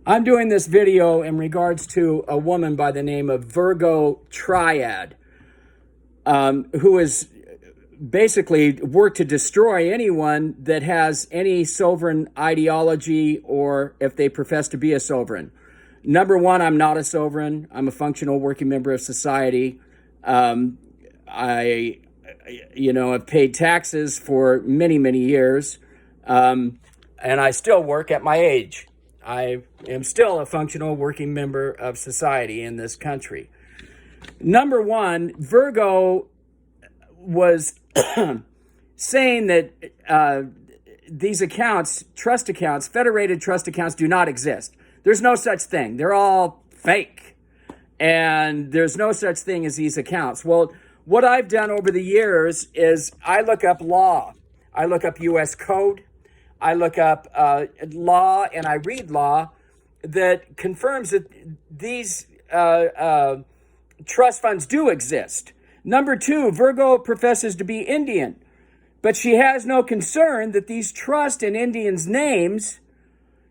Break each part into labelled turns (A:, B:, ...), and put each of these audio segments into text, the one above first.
A: I'm doing this video in regards to a woman by the name of Virgo Triad, who has basically worked to destroy anyone that has any sovereign ideology or if they profess to be a sovereign. Number one, I'm not a sovereign. I'm a functional working member of society. I have paid taxes for many, many years, and I still work at my age. I am still a functional working member of society in this country. Number one, Virgo was saying that these accounts, trust accounts, federated trust accounts do not exist. There's no such thing. They're all fake. And there's no such thing as these accounts. Well, what I've done over the years is I look up law. I look up U.S. code. I look up law and I read law that confirms that these trust funds do exist. Number two, Virgo professes to be Indian, but she has no concern that these trust in Indians' names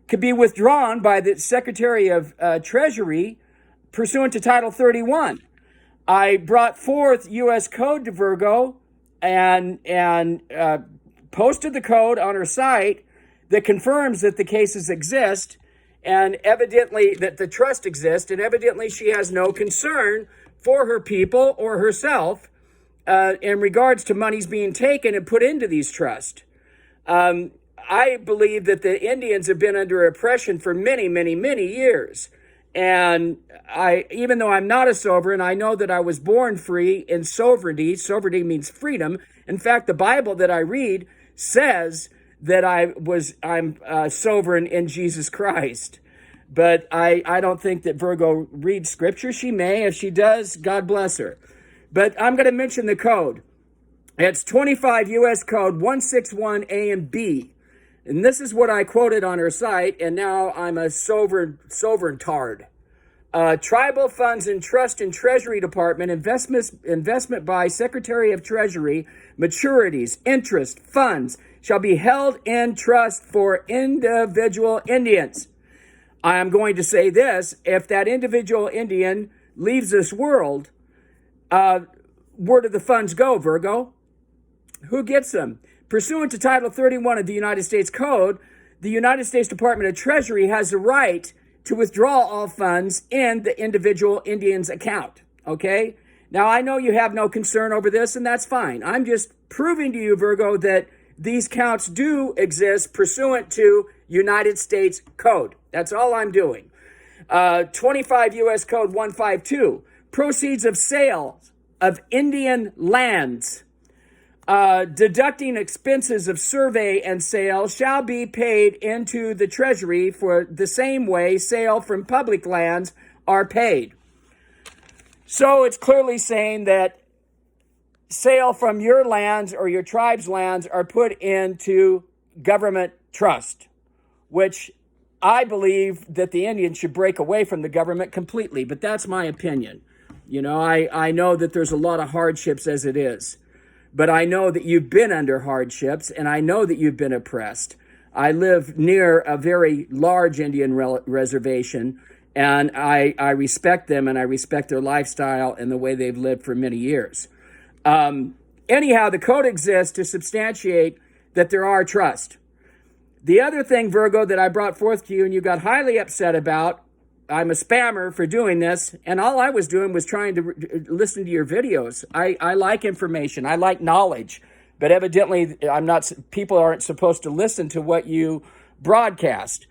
A: could be withdrawn by the Secretary of Treasury pursuant to Title 31. I brought forth U.S. code to Virgo and posted the code on her site that confirms that the cases exist and evidently that the trust exists, and evidently she has no concern for her people or herself in regards to monies being taken and put into these trusts. I believe that the Indians have been under oppression for many, many, many years. And even though I'm not a sovereign, I know that I was born free in sovereignty. Sovereignty means freedom. In fact, the Bible that I read says that I'm sovereign in Jesus Christ. But I don't think that Virgo reads scripture. She may. If she does, God bless her. But I'm going to mention the code. It's 25 U.S. Code 161A and B. And this is what I quoted on her site, and now I'm a Sovtard. Tribal funds and trust and Treasury Department, investment by Secretary of Treasury, maturities, interest, funds shall be held in trust for individual Indians. I am going to say this: if that individual Indian leaves this world, where do the funds go, Virgo? Who gets them? Pursuant to Title 31 of the United States Code, the United States Department of Treasury has the right to withdraw all funds in the individual Indian's account, okay? Now, I know you have no concern over this, and that's fine. I'm just proving to you, Virgo, that these counts do exist pursuant to United States Code. That's all I'm doing. 25 U.S. Code 152, proceeds of sales of Indian lands, deducting expenses of survey and sale shall be paid into the Treasury for the same way sale from public lands are paid. So it's clearly saying that sale from your lands or your tribe's lands are put into government trust, which I believe that the Indians should break away from the government completely, but that's my opinion. You know, I know that there's a lot of hardships as it is. But I know that you've been under hardships, and I know that you've been oppressed. I live near a very large Indian reservation, and I respect them, and I respect their lifestyle and the way they've lived for many years. Anyhow, the code exists to substantiate that there are trusts. The other thing, Virgo, that I brought forth to you, and you got highly upset about, I'm a spammer for doing this, and all I was doing was trying to listen to your videos. I like information. I like knowledge, but evidently people aren't supposed to listen to what you broadcast.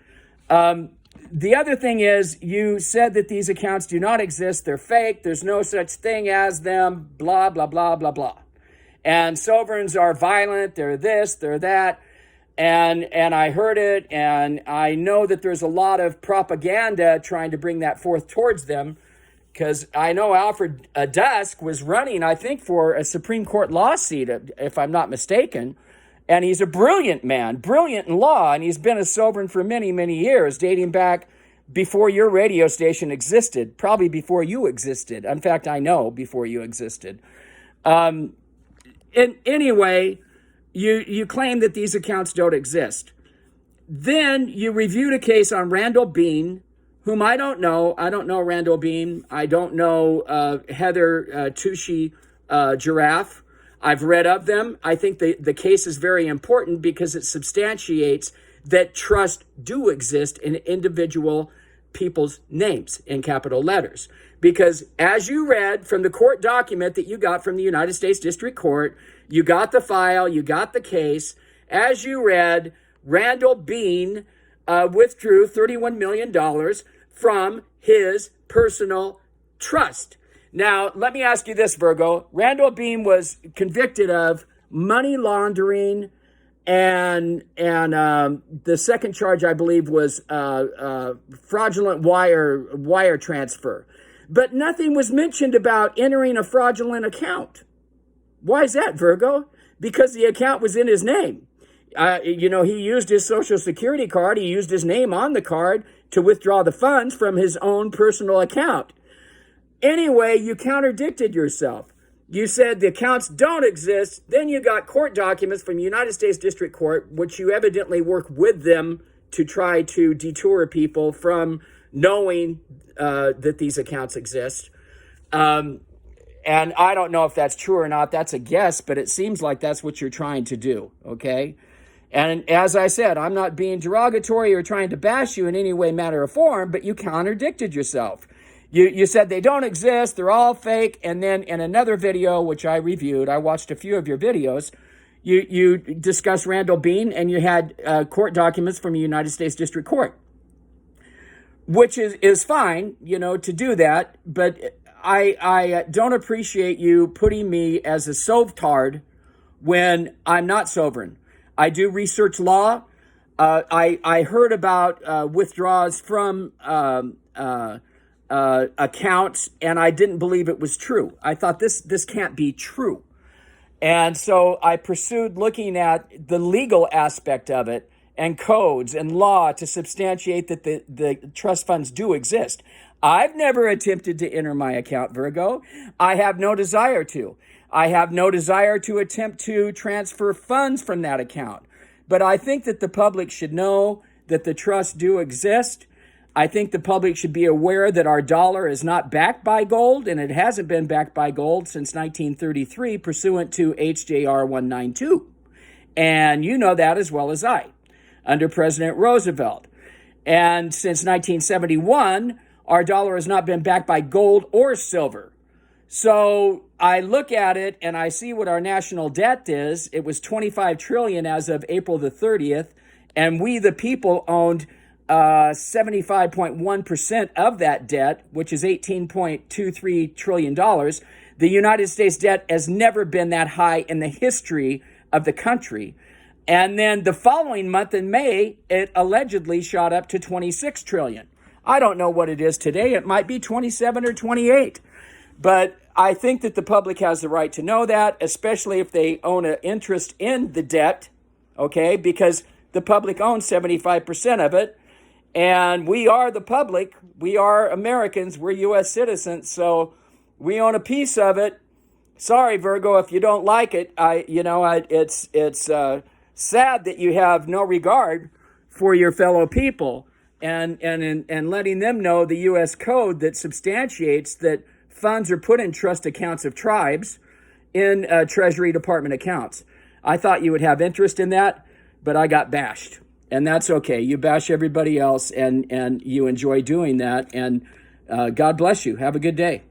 A: The other thing is you said that these accounts do not exist. They're fake. There's no such thing as them, blah, blah, blah, blah, blah. And sovereigns are violent. They're this, they're that. And I heard it, and I know that there's a lot of propaganda trying to bring that forth towards them, because I know Alfred Dusk was running, I think, for a Supreme Court law seat, if I'm not mistaken, and he's a brilliant man, brilliant in law, and he's been a sovereign for many, many years, dating back before your radio station existed, probably before you existed. In fact, I know before you existed. Anyway, you claim that these accounts don't exist. Then you reviewed a case on Randall Bean, whom I don't know. I don't know Randall Bean. I don't know Heather Tushy Giraffe. I've read of them. I think the case is very important because it substantiates that trusts do exist in individual people's names in capital letters. Because as you read from the court document that you got from the United States District Court, you got the file, you got the case. As you read, Randall Bean withdrew $31 million from his personal trust. Now, let me ask you this, Virgo. Randall Bean was convicted of money laundering, and the second charge, I believe, was fraudulent wire transfer. But nothing was mentioned about entering a fraudulent account. Why is that, Virgo? Because the account was in his name. He used his Social Security card. He used his name on the card to withdraw the funds from his own personal account. Anyway, you contradicted yourself. You said the accounts don't exist. Then you got court documents from the United States District Court, which you evidently work with them to try to detour people from knowing that these accounts exist. And I don't know if that's true or not. That's a guess, but it seems like that's what you're trying to do, okay? And as I said, I'm not being derogatory or trying to bash you in any way, matter, or form, but you contradicted yourself. You said they don't exist, they're all fake, and then in another video, which I reviewed, I watched a few of your videos, you discussed Randall Bean, and you had court documents from the United States District Court, which is fine, to do that, but I don't appreciate you putting me as a Sovtard when I'm not sovereign. I do research law. I heard about withdrawals from accounts, and I didn't believe it was true. I thought this can't be true. And so I pursued looking at the legal aspect of it and codes and law to substantiate that the trust funds do exist. I've never attempted to enter my account, Virgo. I have no desire to. I have no desire to attempt to transfer funds from that account. But I think that the public should know that the trusts do exist. I think the public should be aware that our dollar is not backed by gold, and it hasn't been backed by gold since 1933, pursuant to HJR 192. And you know that as well as I, under President Roosevelt. And since 1971, our dollar has not been backed by gold or silver. So I look at it and I see what our national debt is. It was $25 trillion as of April the 30th, and we, the people, owned 75.1% of that debt, which is $18.23 trillion. The United States debt has never been that high in the history of the country. And then the following month in May, it allegedly shot up to 26 trillion. I don't know what it is today. It might be 27 or 28. But I think that the public has the right to know that, especially if they own an interest in the debt, okay? Because the public owns 75% of it. And we are the public. We are Americans. We're U.S. citizens. So we own a piece of it. Sorry, Virgo, if you don't like it. It's sad that you have no regard for your fellow people and letting them know the U.S. code that substantiates that funds are put in trust accounts of tribes in Treasury Department accounts. I thought you would have interest in that, but I got bashed. And that's okay. You bash everybody else, and you enjoy doing that. And God bless you. Have a good day.